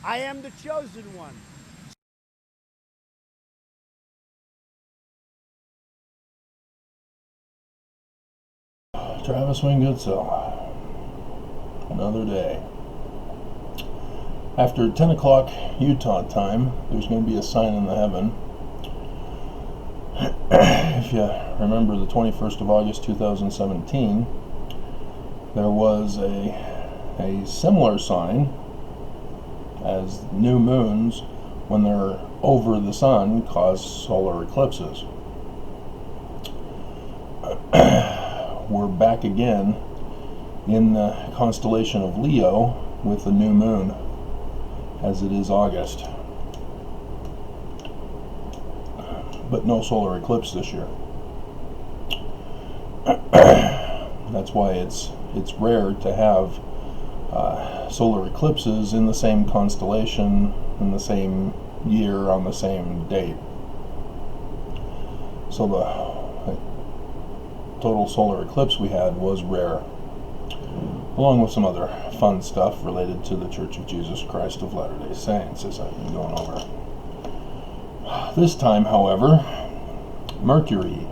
I am the chosen one. Travis Wingoodsell. Another day. After 10 o'clock Utah time, there's going to be a sign in the heaven. If you remember the 21st of August 2017, there was a similar sign as new moons when they're over the sun cause solar eclipses. We're back again in the constellation of Leo with the new moon, as it is August, but no solar eclipse this year. That's why it's rare to have solar eclipses in the same constellation in the same year on the same date. So the total solar eclipse we had was rare, along with some other fun stuff related to the Church of Jesus Christ of Latter-day Saints, as I've been going over. This time, however, Mercury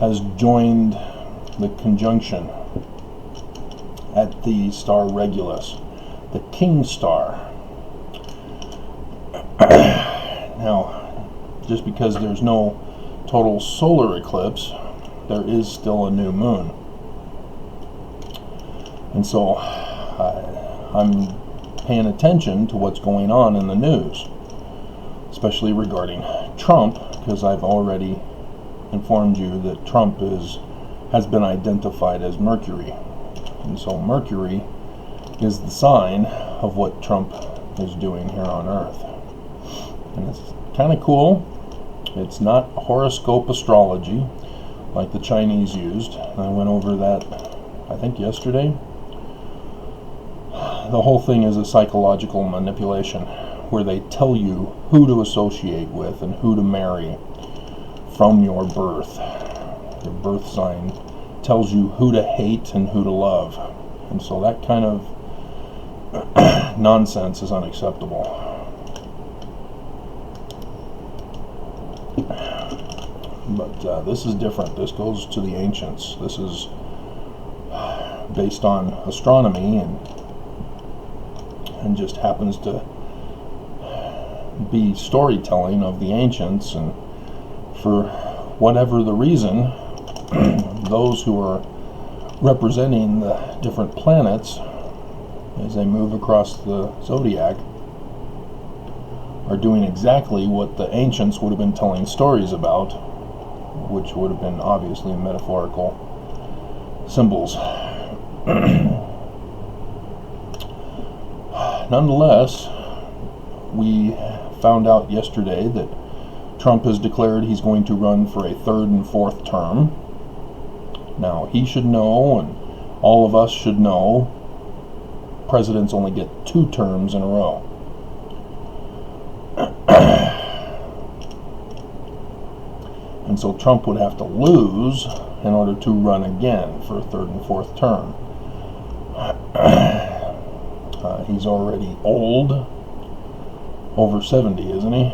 has joined the conjunction at the star Regulus, the King Star. Now, just because there's no total solar eclipse, there is still a new moon. And so I'm paying attention to what's going on in the news, especially regarding Trump, because I've already informed you that Trump has been identified as Mercury. And so Mercury is the sign of what Trump is doing here on Earth. And it's kind of cool. It's not horoscope astrology like the Chinese used. I went over that, I think, yesterday. The whole thing is a psychological manipulation where they tell you who to associate with and who to marry from your birth. Your birth sign tells you who to hate and who to love. And so that kind of nonsense is unacceptable. But this is different. This goes to the ancients. This is based on astronomy and just happens to be storytelling of the ancients. And for whatever the reason, those who are representing the different planets as they move across the zodiac are doing exactly what the ancients would have been telling stories about, which would have been obviously metaphorical symbols. Nonetheless, we found out yesterday that Trump has declared he's going to run for a third and fourth term. Now, he should know, and all of us should know, presidents only get 2 terms in a row. And so Trump would have to lose in order to run again for a third and fourth term. He's already old, over 70, isn't he?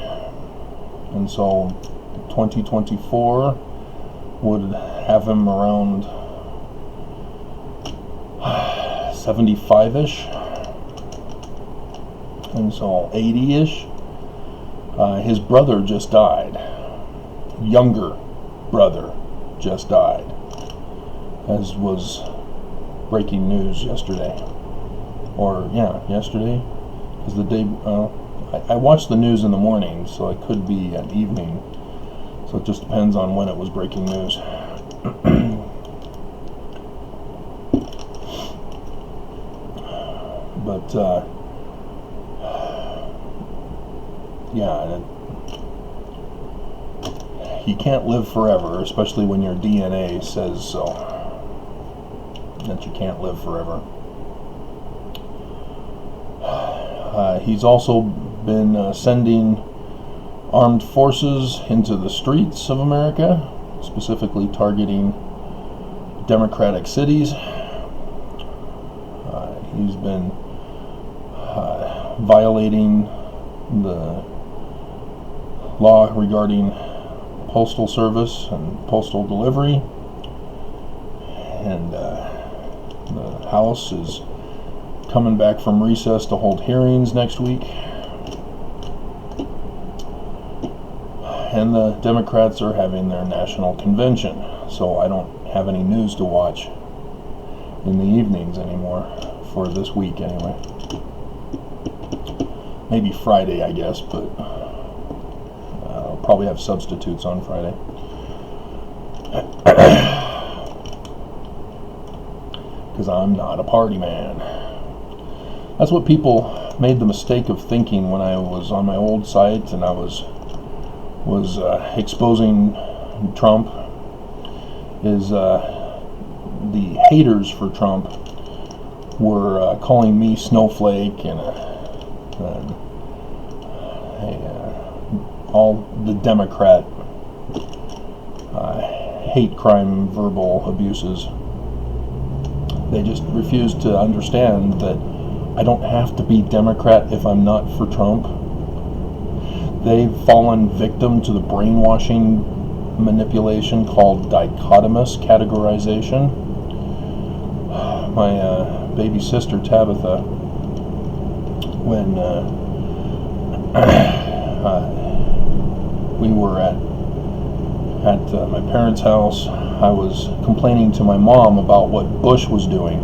And so 2024 would have him around 75-ish, and so 80-ish. His brother just died. Younger brother just died, as was breaking news yesterday. Yesterday, because the day I watched the news in the morning, so it could be an evening. So it just depends on when it was breaking news. But you can't live forever, especially when your DNA says so, that you can't live forever. He's also been sending armed forces into the streets of America, specifically targeting Democratic cities. He's been violating the law regarding postal service and postal delivery, and the House is coming back from recess to hold hearings next week, and the Democrats are having their national convention, so I don't have any news to watch in the evenings anymore, for this week anyway. Maybe Friday, I guess, but I'll probably have substitutes on Friday. Because I'm not a party man. That's what people made the mistake of thinking when I was on my old site and I was exposing Trump, is the haters for Trump were calling me snowflake and all the Democrat hate crime verbal abuses. They just refuse to understand that I don't have to be Democrat if I'm not for Trump. They've fallen victim to the brainwashing manipulation called dichotomous categorization. My baby sister Tabitha, when we were at my parents' house, I was complaining to my mom about what Bush was doing,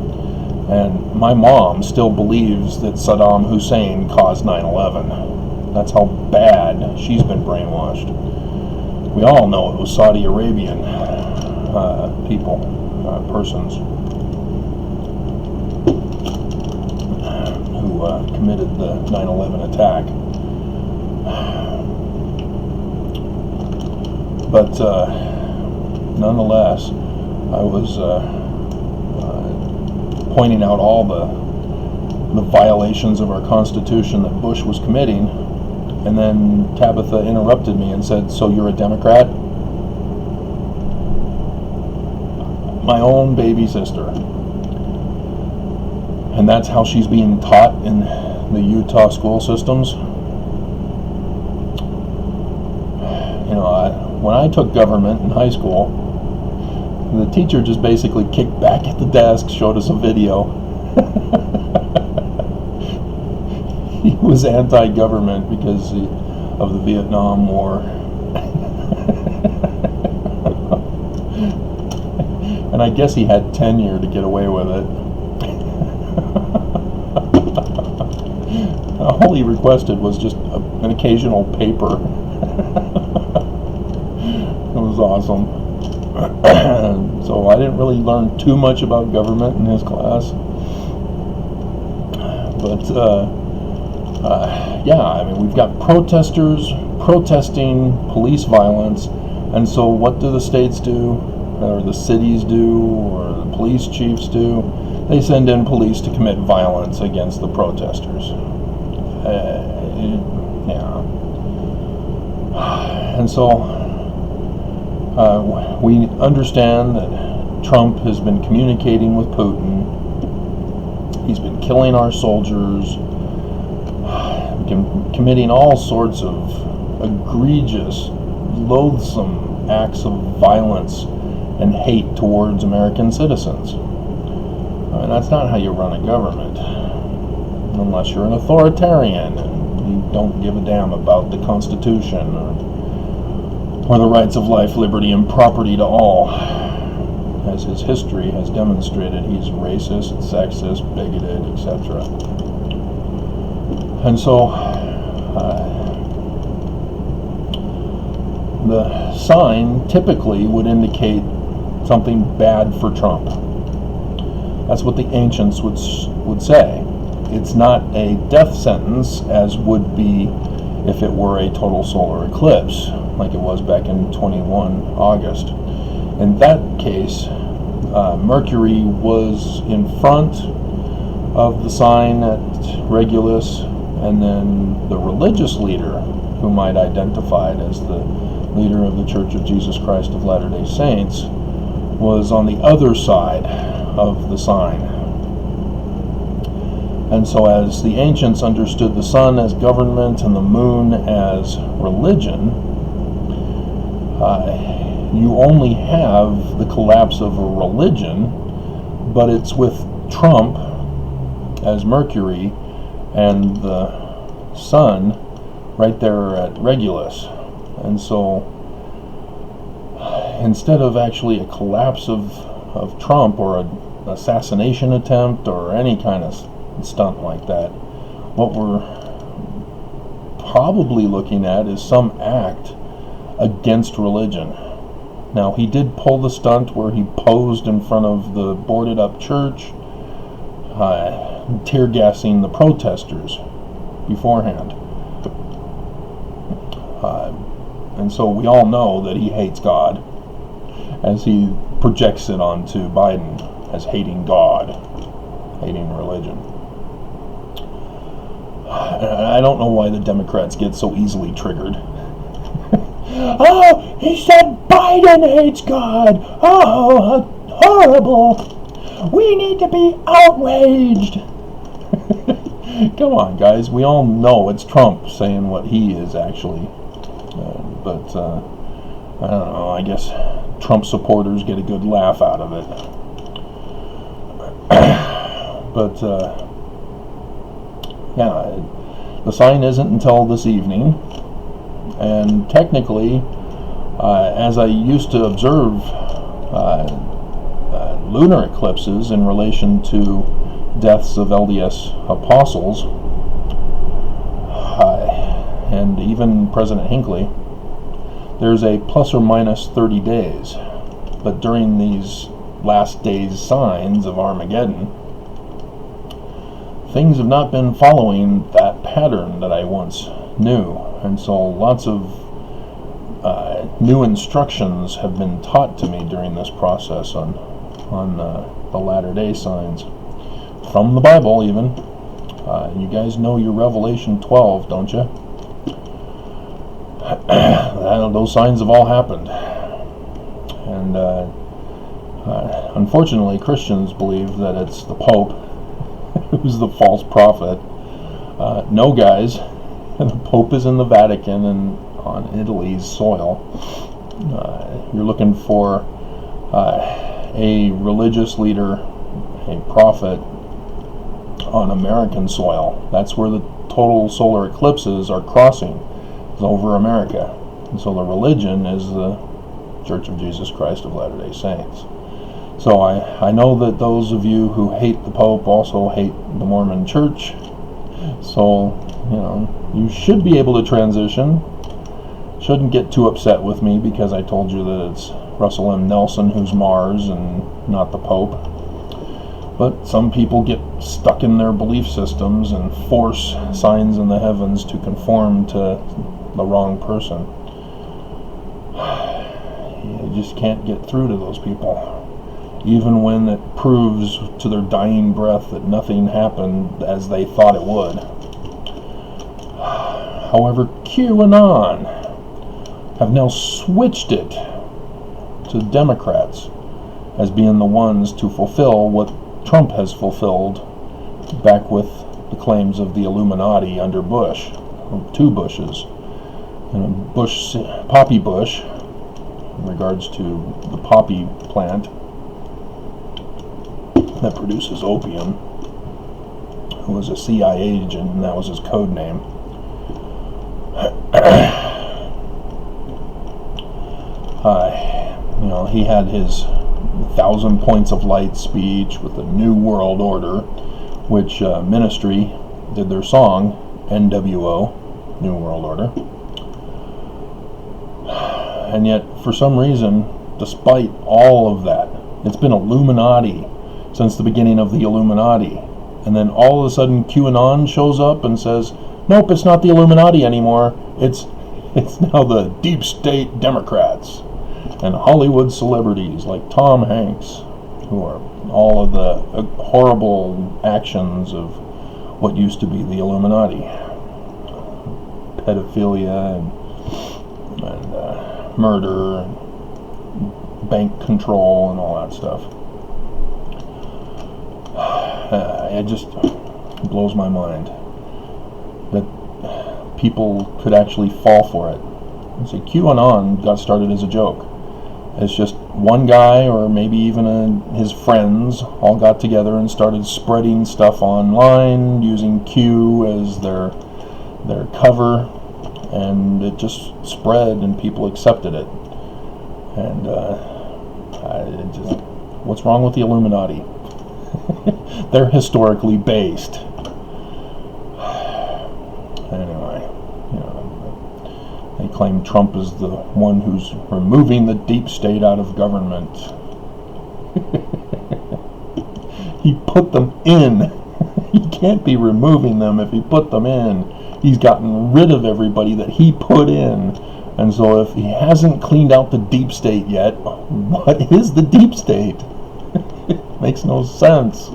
and my mom still believes that Saddam Hussein caused 9/11. That's how bad she's been brainwashed. We all know it was Saudi Arabian persons who committed the 9/11 attack. But nonetheless, I was pointing out all the violations of our Constitution that Bush was committing, and then Tabitha interrupted me and said, "So you're a Democrat?" My own baby sister. And that's how she's being taught in the Utah school systems. You know, when I took government in high school, the teacher just basically kicked back at the desk, showed us a video. He was anti-government because of the Vietnam War. And I guess he had tenure to get away with it. All he requested was just an occasional paper. It was awesome. So I didn't really learn too much about government in his class. But yeah, I mean, we've got protesters protesting police violence, and so what do the states do, or the cities do, or the police chiefs do? They send in police to commit violence against the protesters. Yeah. And so we understand that Trump has been communicating with Putin. He's been killing our soldiers, committing all sorts of egregious, loathsome acts of violence and hate towards American citizens. I mean, that's not how you run a government, unless you're an authoritarian and you don't give a damn about the Constitution or the rights of life, liberty, and property to all. As his history has demonstrated, he's racist, sexist, bigoted, etc. And so the sign typically would indicate something bad for Trump. That's what the ancients would say. It's not a death sentence, as would be if it were a total solar eclipse, like it was back in 21 August. In that case, Mercury was in front of the sign at Regulus, and then the religious leader, whom I'd identified as the leader of the Church of Jesus Christ of Latter-day Saints, was on the other side of the sign. And so as the ancients understood the sun as government and the moon as religion, you only have the collapse of a religion, but it's with Trump as Mercury and the sun right there at Regulus. And so instead of actually a collapse of Trump or an assassination attempt or any kind of stunt like that, what we're probably looking at is some act against religion. Now, he did pull the stunt where he posed in front of the boarded up church, tear gassing the protesters beforehand. And so we all know that he hates God, as he projects it onto Biden as hating God, hating religion. I don't know why the Democrats get so easily triggered. Oh, he said Biden hates God. Oh, horrible. We need to be outraged. Come on, guys. We all know it's Trump saying what he is actually. But I don't know. I guess Trump supporters get a good laugh out of it. But yeah, the sign isn't until this evening. And technically, as I used to observe lunar eclipses in relation to deaths of LDS apostles, and even President Hinckley, there's a plus or minus 30 days. But during these last days signs of Armageddon, things have not been following that pattern that I once knew. And so lots of new instructions have been taught to me during this process on the latter-day signs. From the Bible, even. You guys know your Revelation 12, don't you? Those signs have all happened. And unfortunately, Christians believe that it's the Pope who's the false prophet. No, guys. The Pope is in the Vatican and on Italy's soil. You're looking for a religious leader, a prophet, on American soil. That's where the total solar eclipses are crossing, is over America. And so the religion is the Church of Jesus Christ of Latter-day Saints. So I know that those of you who hate the Pope also hate the Mormon Church. So, you know, you should be able to transition. Shouldn't get too upset with me because I told you that it's Russell M. Nelson who's Mars and not the Pope. But some people get stuck in their belief systems and force signs in the heavens to conform to the wrong person. You just can't get through to those people. Even when it proves to their dying breath that nothing happened as they thought it would. However, QAnon have now switched it to Democrats as being the ones to fulfill what Trump has fulfilled back with the claims of the Illuminati under Bush, two Bushes. And Poppy Bush, in regards to the poppy plant that produces opium, who was a CIA agent, and that was his code name. You know, he had his 1,000 Points of Light speech with the New World Order, which Ministry did their song, NWO, New World Order. And yet, for some reason, despite all of that, it's been Illuminati since the beginning of the Illuminati. And then all of a sudden QAnon shows up and says, nope, it's not the Illuminati anymore. It's now the deep state Democrats and Hollywood celebrities like Tom Hanks, who are all of the horrible actions of what used to be the Illuminati. Pedophilia and murder and bank control and all that stuff. It blows my mind that people could actually fall for it. See, QAnon got started as a joke. It's just one guy, or maybe even his friends, all got together and started spreading stuff online using Q as their cover, and it just spread and people accepted it. And what's wrong with the Illuminati? They're historically based. Anyway, they claim Trump is the one who's removing the deep state out of government. He put them in. He can't be removing them if he put them in. He's gotten rid of everybody that he put in. And so if he hasn't cleaned out the deep state yet, what is the deep state? It makes no sense.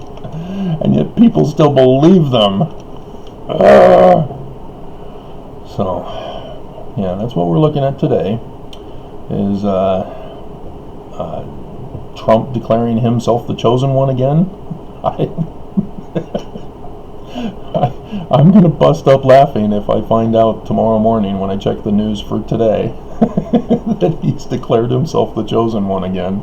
And yet people still believe them. So, yeah, that's what we're looking at today, is Trump declaring himself the chosen one again. I'm going to bust up laughing if I find out tomorrow morning when I check the news for today that he's declared himself the chosen one again.